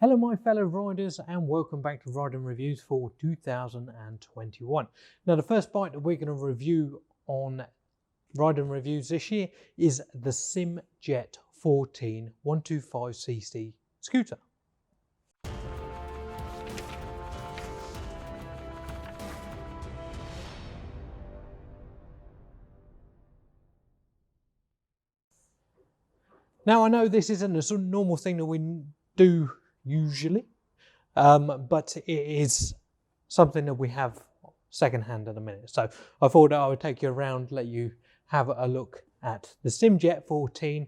Hello my fellow riders and welcome back to Riding Reviews for 2021. Now the first bike that we're going to review on Riding Reviews this year is the SYM JET 14 125cc scooter. Now I know this isn't a sort of normal thing that we do usually, but it is something that we have secondhand at a minute. So I thought I would take you around, let you have a look at the SYM JET 14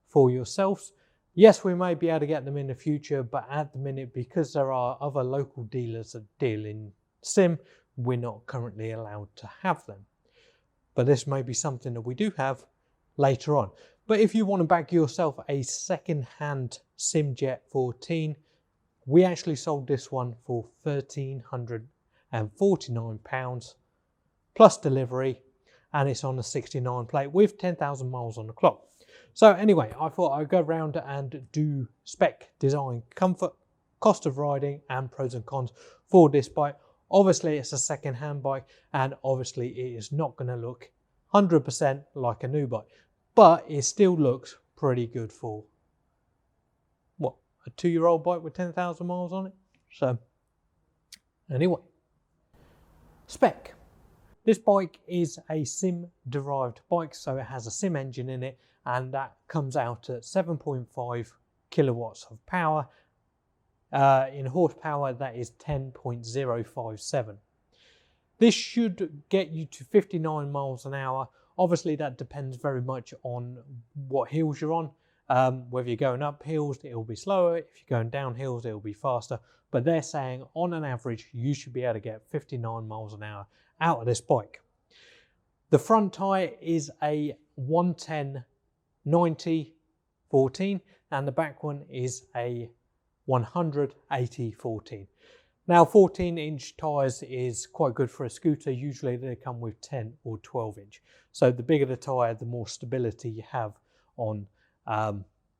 for yourselves. Yes, we may be able to get them in the future, but at the minute, because there are other local dealers that deal in SYM, we're not currently allowed to have them. But this may be something that we do have later on. But if you want to back yourself a second-hand SYM JET 14, we actually sold this one for £1,349 plus delivery, and it's on a 69 plate with 10,000 miles on the clock. So anyway, I thought I'd go around and do spec, design, comfort, cost of riding and pros and cons for this bike. Obviously it's a second-hand bike and obviously it is not going to look 100% like a new bike, but it still looks pretty good for what, a 2-year-old bike with 10,000 miles on it. So anyway, spec. This bike is a SYM derived bike, so it has a SYM engine in it, and that comes out at 7.5 kilowatts of power. In horsepower, that is 10.057. This should get you to 59 miles an hour. Obviously, that depends very much on what hills you're on. Whether you're going up hills, it will be slower. If you're going down hills, it will be faster. But they're saying on an average, you should be able to get 59 miles an hour out of this bike. The front tyre is a 110/90/14 and the back one is a 100/80/14. Now 14-inch tyres is quite good for a scooter. Usually they come with 10 or 12-inch. So the bigger the tyre, the more stability you have on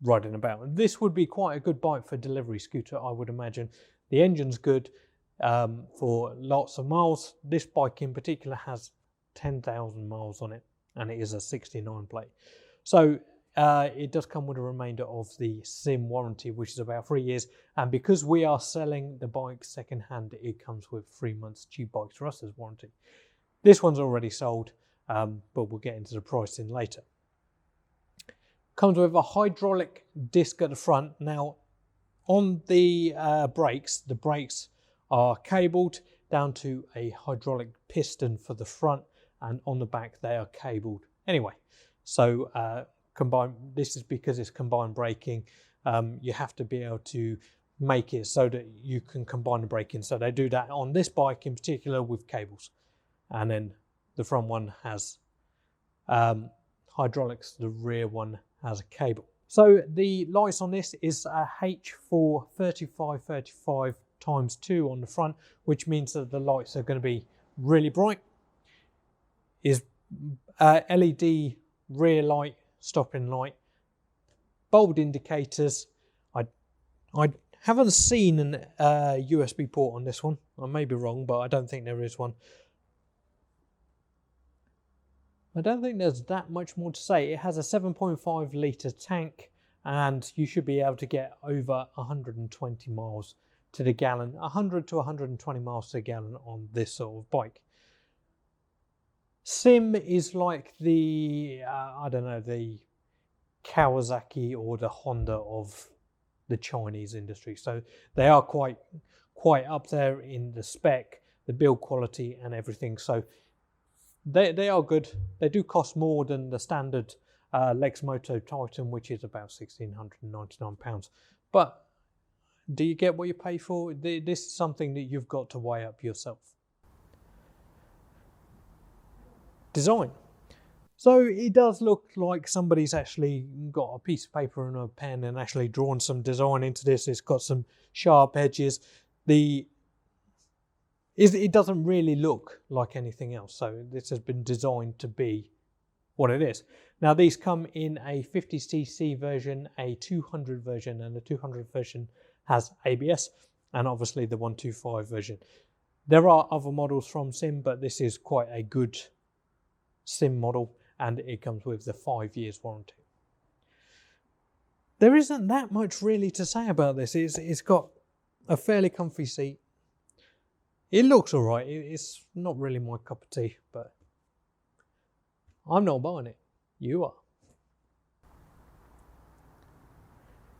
riding about. This would be quite a good bike for a delivery scooter, I would imagine. The engine's good for lots of miles. This bike in particular has 10,000 miles on it and it is a 69 plate. So it does come with a remainder of the SYM warranty, which is about 3 years. And because we are selling the bike second hand, it comes with 3 months cheap bikes for us as warranty. This one's already sold, but we'll get into the pricing later. Comes with a hydraulic disc at the front. Now, on the brakes are cabled down to a hydraulic piston for the front, and on the back they are cabled anyway. So this is because it's combined braking. You have to be able to make it so that you can combine the braking. So they do that on this bike in particular with cables. And then the front one has hydraulics, the rear one has a cable. So the lights on this is a H4 3535 times 2 on the front, which means that the lights are going to be really bright. Is LED rear light, stopping light, bulb indicators. I haven't seen an USB port on this one. I may be wrong, but I don't think there is one. I don't think there's that much more to say. It has a 7.5 litre tank and you should be able to get over 120 miles to the gallon, 100 to 120 miles to the gallon on this sort of bike. SYM is like the, I don't know, the Kawasaki or the Honda of the Chinese industry. So they are quite up there in the spec, the build quality and everything. So they are good. They do cost more than the standard Lexmoto Titan, which is about £1,699. But do you get what you pay for? This is something that you've got to weigh up yourself. Design. So it does look like somebody's actually got a piece of paper and a pen and actually drawn some design into this. It's got some sharp edges. It doesn't really look like anything else. So this has been designed to be what it is. Now these come in a 50cc version, a 200 version, and the 200 version has ABS, and obviously the 125 version. There are other models from SYM, but this is quite a good SYM model, and it comes with the 5 years warranty. There isn't that much really to say about this. It's got a fairly comfy seat. It looks alright. It's not really my cup of tea, but I'm not buying it. You are.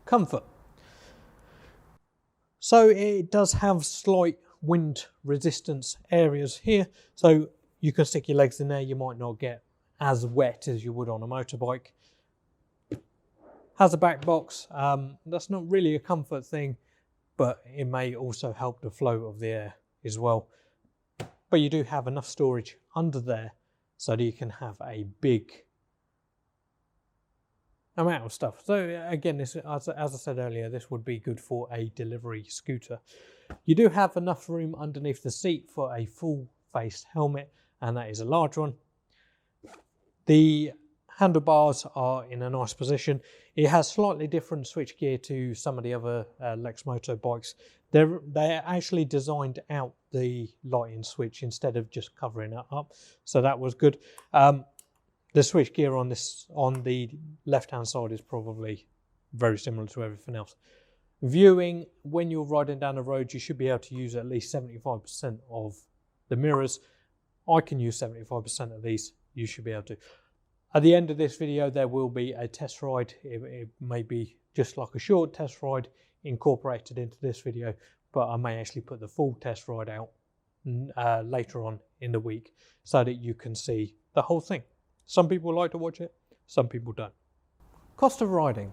Comfort. So it does have slight wind resistance areas here, so you can stick your legs in there. You might not get as wet as you would on a motorbike. Has a back box. That's not really a comfort thing, but it may also help the flow of the air as well. But you do have enough storage under there so that you can have a big amount of stuff. So again, this, as I said earlier, this would be good for a delivery scooter. You do have enough room underneath the seat for a full face helmet, and that is a large one. The handlebars are in a nice position. It has slightly different switchgear to some of the other Lex Moto bikes. They actually designed out the lighting switch instead of just covering it up, so that was good. The switchgear on the left-hand side is probably very similar to everything else. Viewing, when you're riding down the road, you should be able to use at least 75% of the mirrors. I can use 75% of these. You should be able to. At the end of this video, there will be a test ride. It may be just like a short test ride incorporated into this video, but I may actually put the full test ride out later on in the week so that you can see the whole thing. Some people like to watch it, some people don't. Cost of riding.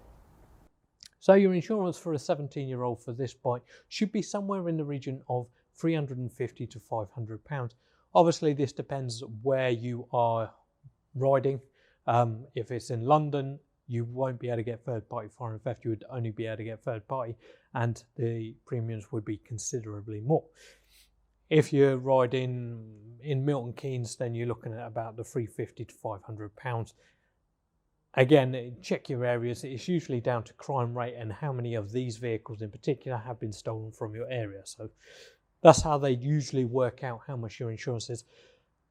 So your insurance for a 17-year-old for this bike should be somewhere in the region of £350 to £500. Obviously, this depends where you are riding. If it's in London, you won't be able to get third-party fire and theft. You would only be able to get third-party, and the premiums would be considerably more. If you're riding in Milton Keynes, then you're looking at about the £350 to £500. Again, check your areas. It's usually down to crime rate and how many of these vehicles in particular have been stolen from your area. So that's how they usually work out how much your insurance is.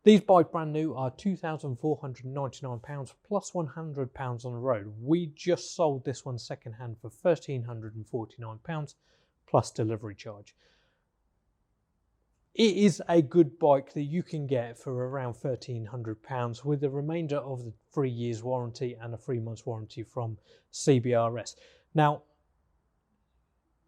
These bikes brand new are £2,499 plus £100 on the road. We just sold this one second hand for £1,349 plus delivery charge. It is a good bike that you can get for around £1,300 with the remainder of the 3 years warranty and a 3 months warranty from CBRS. Now,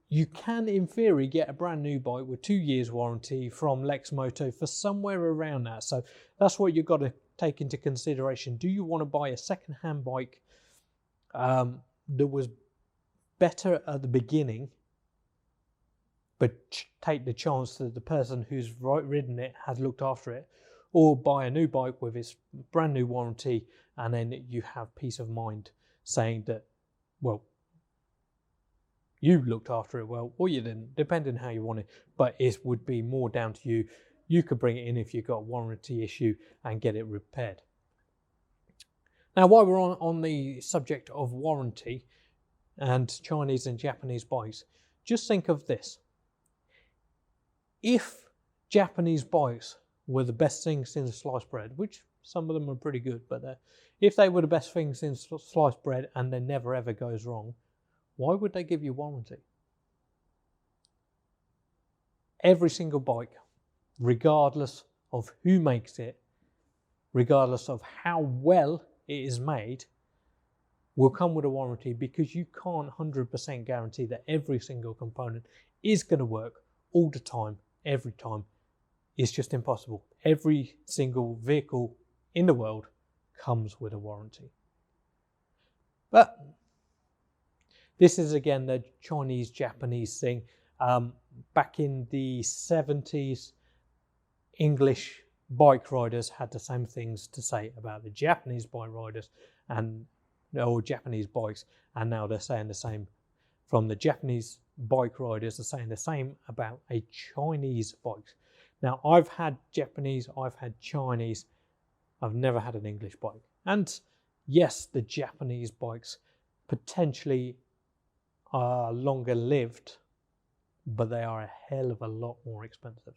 you can in theory get a brand new bike with 2 years warranty from Lex Moto for somewhere around that. So that's what you've got to take into consideration. Do you want to buy a second-hand bike that was better at the beginning, but take the chance that the person who's ridden it has looked after it, or buy a new bike with its brand new warranty and then you have peace of mind saying that, well, you looked after it well, or you didn't, depending how you want it, but it would be more down to you. You could bring it in if you've got a warranty issue and get it repaired. Now, while we're on the subject of warranty and Chinese and Japanese bikes, just think of this. If Japanese bikes were the best thing since sliced bread, which some of them are pretty good, but if they were the best thing since sliced bread and they never ever goes wrong, why would they give you warranty? Every single bike, regardless of who makes it, regardless of how well it is made, will come with a warranty, because you can't 100% guarantee that every single component is going to work all the time, every time. It's just impossible. Every single vehicle in the world comes with a warranty. But this is again the Chinese-Japanese thing. Back in the 70s, English bike riders had the same things to say about the Japanese bike riders or Japanese bikes, and now they're saying the same from the Japanese bike riders are saying the same about a Chinese bike. Now, I've had Japanese, I've had Chinese, I've never had an English bike. And yes, the Japanese bikes potentially are longer lived but they are a hell of a lot more expensive.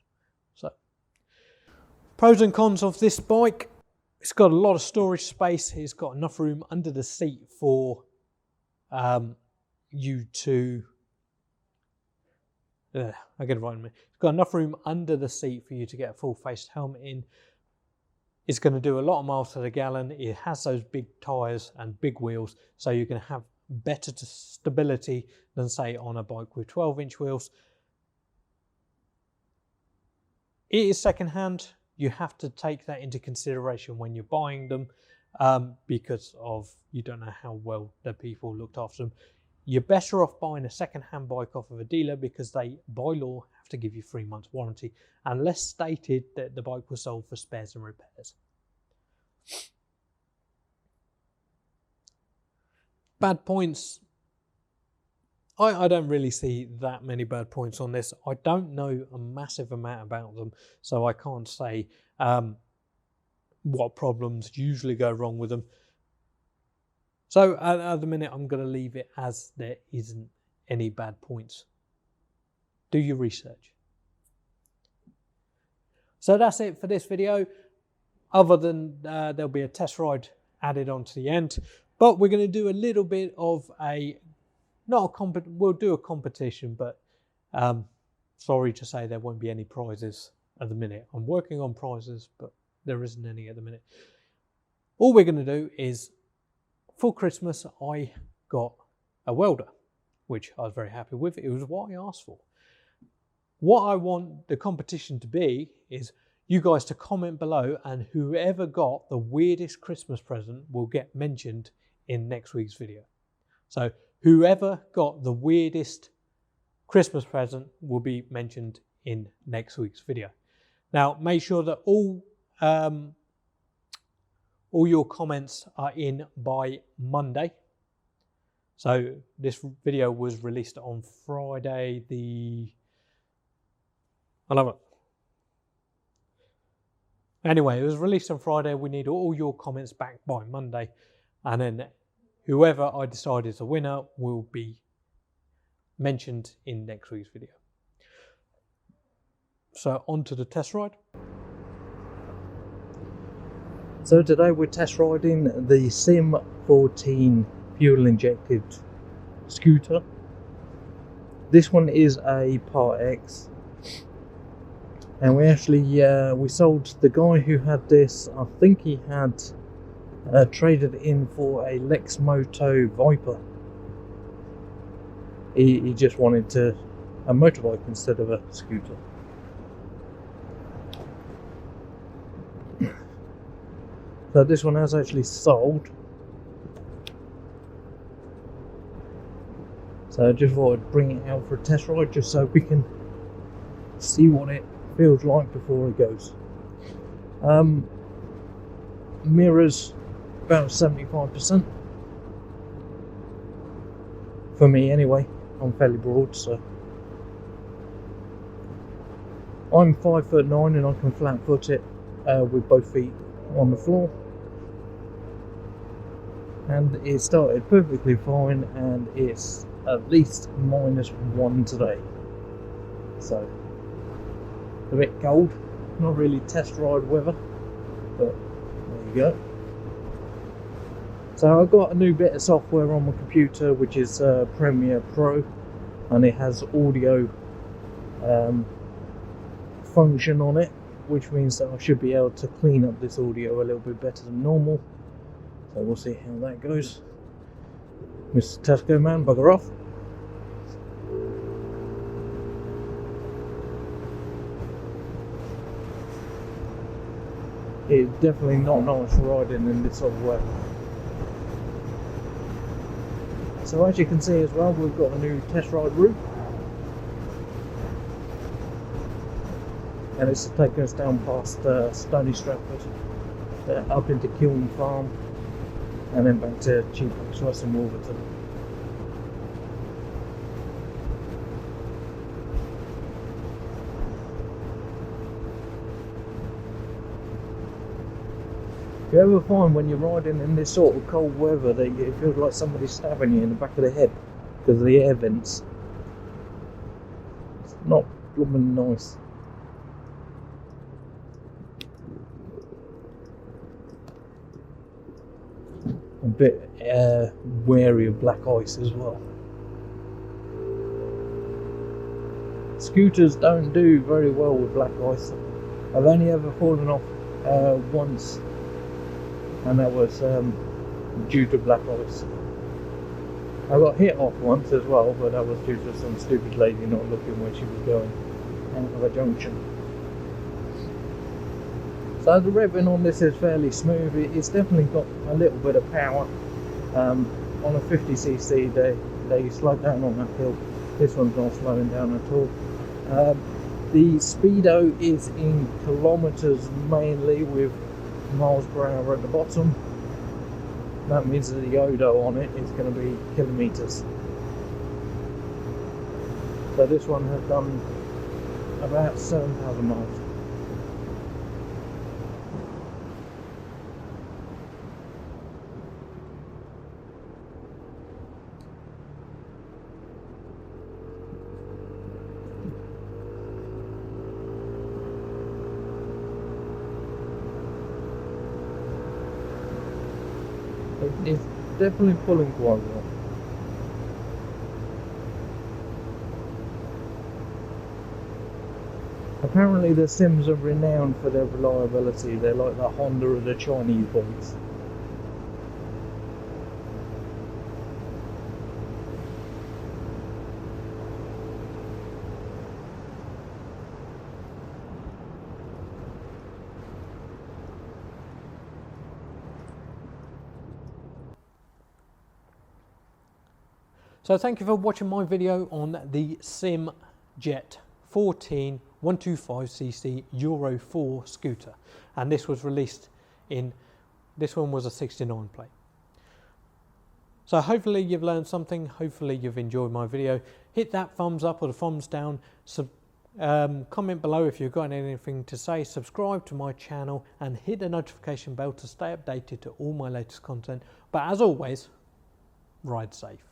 So, pros and cons of this bike: it's got a lot of storage space. It's got enough room under the seat for you to I get it right in me. It's got enough room under the seat for you to get a full-faced helmet in. It's going to do a lot of miles to the gallon. It has those big tyres and big wheels, so you're going to have better stability than, say, on a bike with 12-inch wheels. It is second-hand. You have to take that into consideration when you're buying them, because of you don't know how well the people looked after them. You're better off buying a second-hand bike off of a dealer, because they, by law, have to give you 3 months warranty, unless stated that the bike was sold for spares and repairs. Bad points. I don't really see that many bad points on this. I don't know a massive amount about them, so I can't say what problems usually go wrong with them. So at the minute, I'm going to leave it as there isn't any bad points. Do your research. So that's it for this video. Other than there'll be a test ride added onto the end, but we're going to do a little bit of we'll do a competition, but sorry to say there won't be any prizes at the minute. I'm working on prizes, but there isn't any at the minute. All we're going to do is, for Christmas, I got a welder, which I was very happy with. It was what I asked for. What I want the competition to be is you guys to comment below, and whoever got the weirdest Christmas present will get mentioned in next week's video. So whoever got the weirdest Christmas present will be mentioned in next week's video. Now, make sure that all your comments are in by Monday. So this video was released on Friday Anyway, it was released on Friday. We need all your comments back by Monday, and then whoever I decide is the winner will be mentioned in next week's video. So on to the test ride. So today we're test riding the SYM 14 fuel injected scooter. This one is a Part X, and we actually we sold the guy who had this. I think he had traded in for a Lexmoto Viper. He just wanted a motorbike instead of a scooter. So this one has actually sold. So I just thought I'd bring it out for a test ride, just so we can see what it feels like before it goes. Mirrors about 75% for me anyway. I'm fairly broad, so I'm 5'9" and I can flat foot it with both feet on the floor, and it started perfectly fine, and it's at least -1 today, so a bit cold. Not really test ride weather, but there you go. So I've got a new bit of software on my computer, which is Premiere Pro, and it has audio function on it, which means that I should be able to clean up this audio a little bit better than normal. So we'll see how that goes. Mr. Tesco man, bugger off. It's definitely not nice riding in this sort of weather. So as you can see as well, we've got a new test ride route, and it's taking us down past Stony Stratford, up into Kiln Farm, and then back to Cheapbox West and Wolverton. Do you ever find when you're riding in this sort of cold weather that it feels like somebody's stabbing you in the back of the head because of the air vents? It's not blooming nice. A bit wary of black ice as well. Scooters don't do very well with black ice. I've only ever fallen off once, and that was due to black ice. I got hit off once as well, but that was due to some stupid lady not looking where she was going out of a junction. So the revving on this is fairly smooth. It's definitely got a little bit of power. On a 50cc they slow down on that hill. This one's not slowing down at all. The speedo is in kilometers mainly, with miles per hour at the bottom. That means that the odo on it is going to be kilometers. So this one has done about 7,000 miles. It's definitely pulling quite well. Apparently the SYMs are renowned for their reliability. They're like the Honda of the Chinese bikes. So thank you for watching my video on the SYM JET 14 125cc Euro 4 scooter, and this was released in, this one was a 69 plate. So hopefully you've learned something, hopefully you've enjoyed my video. Hit that thumbs up or the thumbs down, comment below if you've got anything to say, subscribe to my channel and hit the notification bell to stay updated to all my latest content. But as always, ride safe.